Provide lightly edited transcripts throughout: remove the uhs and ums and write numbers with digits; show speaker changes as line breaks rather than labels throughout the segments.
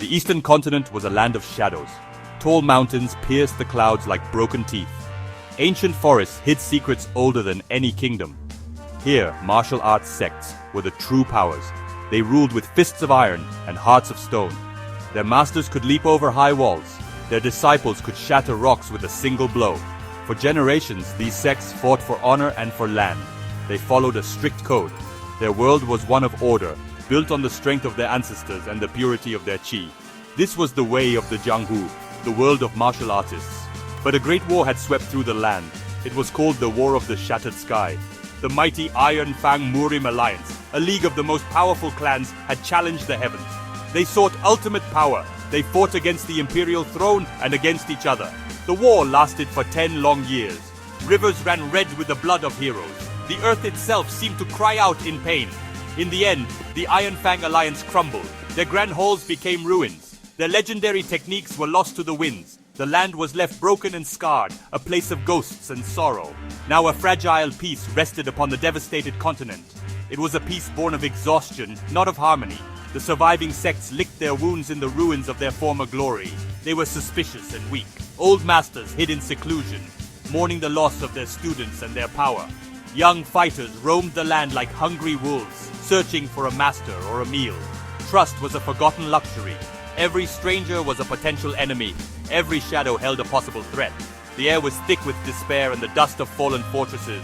The eastern continent was a land of shadows. Tall mountains pierced the clouds like broken teeth. Ancient forests hid secrets older than any kingdom. Here, martial arts sects were the true powers. They ruled with fists of iron and hearts of stone. Their masters could leap over high walls. Their disciples could shatter rocks with a single blow. For generations, these sects fought for honor and for land. They followed a strict code. Their world was one of order, built on the strength of their ancestors and the purity of their chi. This was the way of the Jianghu, the world of martial artists. But a great war had swept through the land. It was called the War of the Shattered Sky. The mighty Iron Fang Murim Alliance, a league of the most powerful clans, had challenged the heavens. They sought ultimate power. They fought against the imperial throne and against each other. The war lasted for 10 long years. Rivers ran red with the blood of heroes. The earth itself seemed to cry out in pain. In the end, the Iron Fang Alliance crumbled. Their grand halls became ruins. Their legendary techniques were lost to the winds. The land was left broken and scarred, a place of ghosts and sorrow. Now a fragile peace rested upon the devastated continent. It was a peace born of exhaustion, not of harmony. The surviving sects licked their wounds in the ruins of their former glory. They were suspicious and weak. Old masters hid in seclusion, mourning the loss of their students and their power. Young fighters roamed the land like hungry wolves, searching for a master or a meal. Trust was a forgotten luxury. Every stranger was a potential enemy. Every shadow held a possible threat. The air was thick with despair and the dust of fallen fortresses.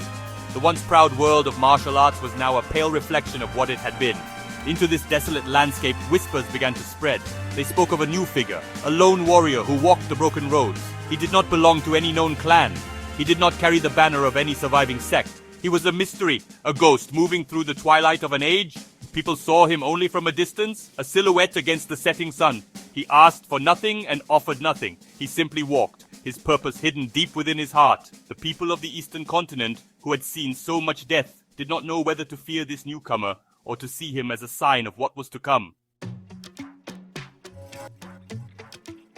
The once proud world of martial arts was now a pale reflection of what it had been. Into this desolate landscape, whispers began to spread. They spoke of a new figure, a lone warrior who walked the broken roads. He did not belong to any known clan. He did not carry the banner of any surviving sect. He was a mystery, a ghost moving through the twilight of an age. People saw him only from a distance, a silhouette against the setting sun. He asked for nothing and offered nothing. He simply walked, his purpose hidden deep within his heart. The people of the eastern continent, who had seen so much death, did not know whether to fear this newcomer or to see him as a sign of what was to come.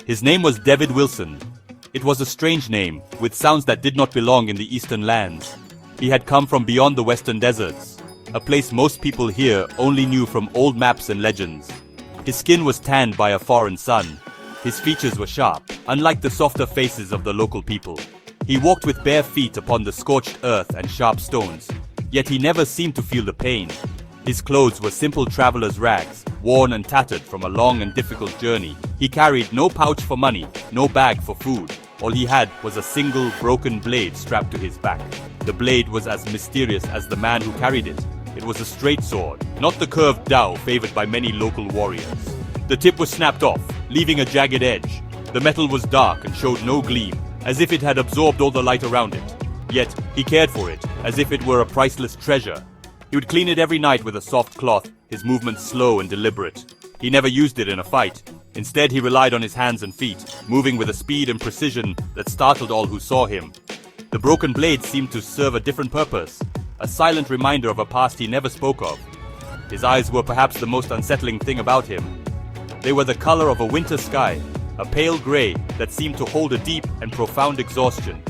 His name was Devid Wilson. It was a strange name, with sounds that did not belong in the eastern lands. He had come from beyond the western deserts, a place most people here only knew from old maps and legends. His skin was tanned by a foreign sun. His features were sharp, unlike the softer faces of the local people. He walked with bare feet upon the scorched earth and sharp stones, yet he never seemed to feel the pain. His clothes were simple traveler's rags, worn and tattered from a long and difficult journey. He carried no pouch for money, no bag for food. All he had was a single broken blade strapped to his back. The blade was as mysterious as the man who carried it. It was a straight sword, not the curved dao favored by many local warriors. The tip was snapped off, leaving a jagged edge. The metal was dark and showed no gleam, as if it had absorbed all the light around it. Yet, he cared for it, as if it were a priceless treasure. He would clean it every night with a soft cloth, his movements slow and deliberate. He never used it in a fight. Instead, he relied on his hands and feet, moving with a speed and precision that startled all who saw him. The broken blade seemed to serve a different purpose, a silent reminder of a past he never spoke of. His eyes were perhaps the most unsettling thing about him. They were the color of a winter sky, a pale gray that seemed to hold a deep and profound exhaustion.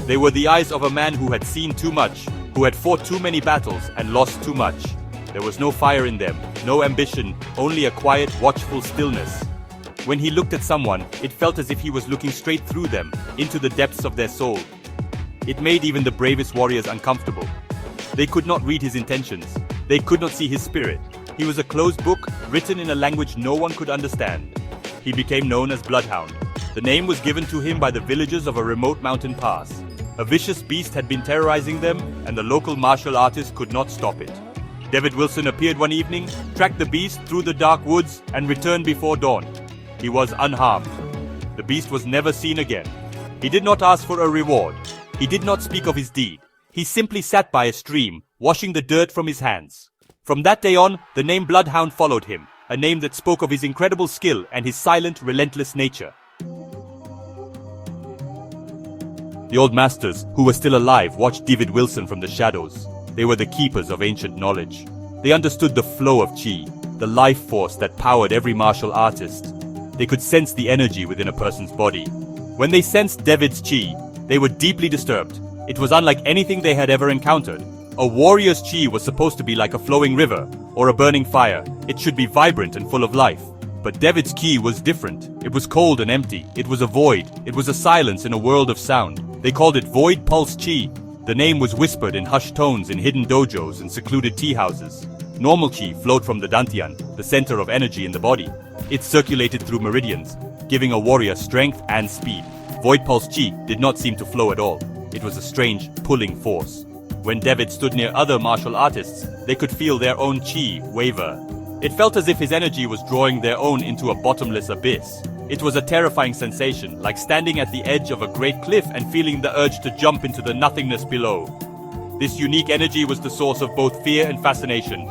They were the eyes of a man who had seen too much, who had fought too many battles and lost too much. There was no fire in them, no ambition, only a quiet, watchful stillness. When he looked at someone, it felt as if he was looking straight through them, into the depths of their soul. It made even the bravest warriors uncomfortable. They could not read his intentions. They could not see his spirit. He was a closed book, written in a language no one could understand. He became known as Bloodhound. The name was given to him by the villagers of a remote mountain pass. A vicious beast had been terrorizing them, and the local martial artists could not stop it. Devid Wilson appeared one evening, tracked the beast through the dark woods, and returned before dawn. He was unharmed. The beast was never seen again. He did not ask for a reward. He did not speak of his deed. He simply sat by a stream, washing the dirt from his hands. From that day on, the name Bloodhound followed him, a name that spoke of his incredible skill and his silent, relentless nature. The old masters, who were still alive, watched Devid Wilson from the shadows. They were the keepers of ancient knowledge. They understood the flow of chi, the life force that powered every martial artist. They could sense the energy within a person's body. When they sensed Devid's chi, they were deeply disturbed. It was unlike anything they had ever encountered. A warrior's chi was supposed to be like a flowing river or a burning fire. It should be vibrant and full of life. But Devid's ki was different. It was cold and empty. It was a void. It was a silence in a world of sound. They called it Void Pulse Chi. The name was whispered in hushed tones in hidden dojos and secluded tea houses. Normal chi flowed from the dantian, the center of energy in the body. It circulated through meridians, giving a warrior strength and speed. Void Pulse Chi did not seem to flow at all. It was a strange, pulling force. When Devid stood near other martial artists, they could feel their own chi waver. It felt as if his energy was drawing their own into a bottomless abyss. It was a terrifying sensation, like standing at the edge of a great cliff and feeling the urge to jump into the nothingness below. This unique energy was the source of both fear and fascination.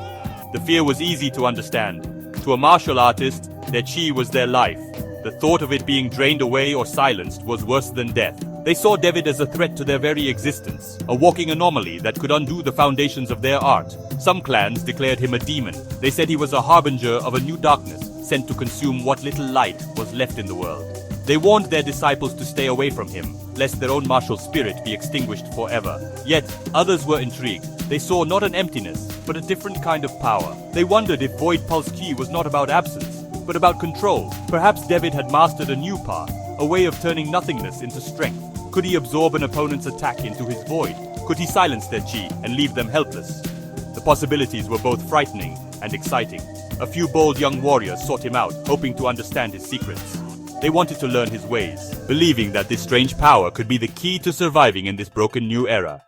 The fear was easy to understand. To a martial artist, their chi was their life. The thought of it being drained away or silenced was worse than death. They saw Devid as a threat to their very existence, a walking anomaly that could undo the foundations of their art. Some clans declared him a demon. They said he was a harbinger of a new darkness, sent to consume what little light was left in the world. They warned their disciples to stay away from him, lest their own martial spirit be extinguished forever. Yet, others were intrigued. They saw not an emptiness, but a different kind of power. They wondered if Void Pulse Ki was not about absence, but about control. Perhaps Devid had mastered a new path, a way of turning nothingness into strength. Could he absorb an opponent's attack into his void? Could he silence their chi and leave them helpless? The possibilities were both frightening and exciting. A few bold young warriors sought him out, hoping to understand his secrets. They wanted to learn his ways, believing that this strange power could be the key to surviving in this broken new era.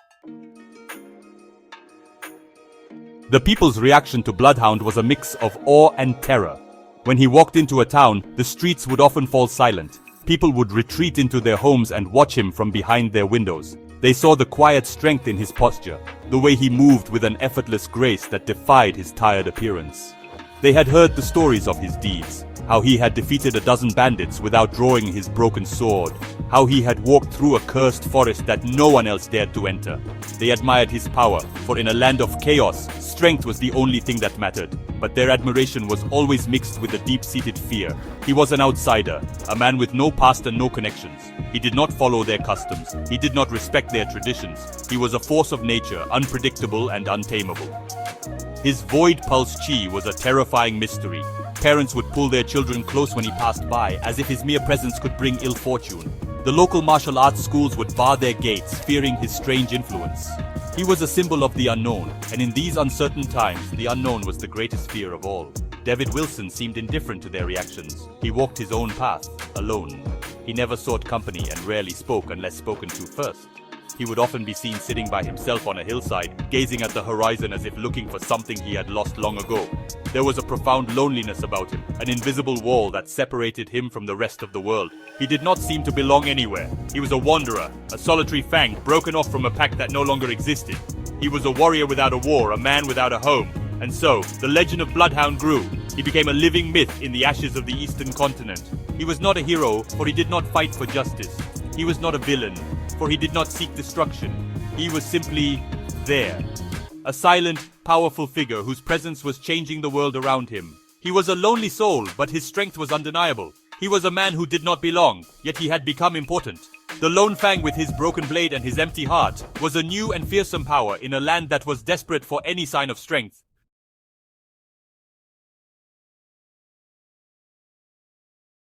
The people's reaction to Bloodhound was a mix of awe and terror. When he walked into a town, the streets would often fall silent. People would retreat into their homes and watch him from behind their windows. They saw the quiet strength in his posture, the way he moved with an effortless grace that defied his tired appearance. They had heard the stories of his deeds, how he had defeated a dozen bandits without drawing his broken sword, how he had walked through a cursed forest that no one else dared to enter. They admired his power, for in a land of chaos, strength was the only thing that mattered. But their admiration was always mixed with a deep-seated fear. He was an outsider, a man with no past and no connections. He did not follow their customs. He did not respect their traditions. He was a force of nature, unpredictable and untamable. His Void Pulse Chi was a terrifying mystery. Parents would pull their children close when he passed by, as if his mere presence could bring ill fortune. The local martial arts schools would bar their gates, fearing his strange influence. He was a symbol of the unknown, and in these uncertain times, the unknown was the greatest fear of all. Devid Wilson seemed indifferent to their reactions. He walked his own path, alone. He never sought company and rarely spoke unless spoken to first. He would often be seen sitting by himself on a hillside, gazing at the horizon as if looking for something he had lost long ago. There was a profound loneliness about him, an invisible wall that separated him from the rest of the world. He did not seem to belong anywhere. He was a wanderer, a solitary fang broken off from a pack that no longer existed. He was a warrior without a war, a man without a home. And so, the legend of Bloodhound grew. He became a living myth in the ashes of the Eastern continent. He was not a hero, for he did not fight for justice. He was not a villain, for he did not seek destruction. He was simply there. A silent, powerful figure whose presence was changing the world around him. He was a lonely soul, but his strength was undeniable. He was a man who did not belong, yet he had become important. The lone fang with his broken blade and his empty heart was a new and fearsome power in a land that was desperate for any sign of strength.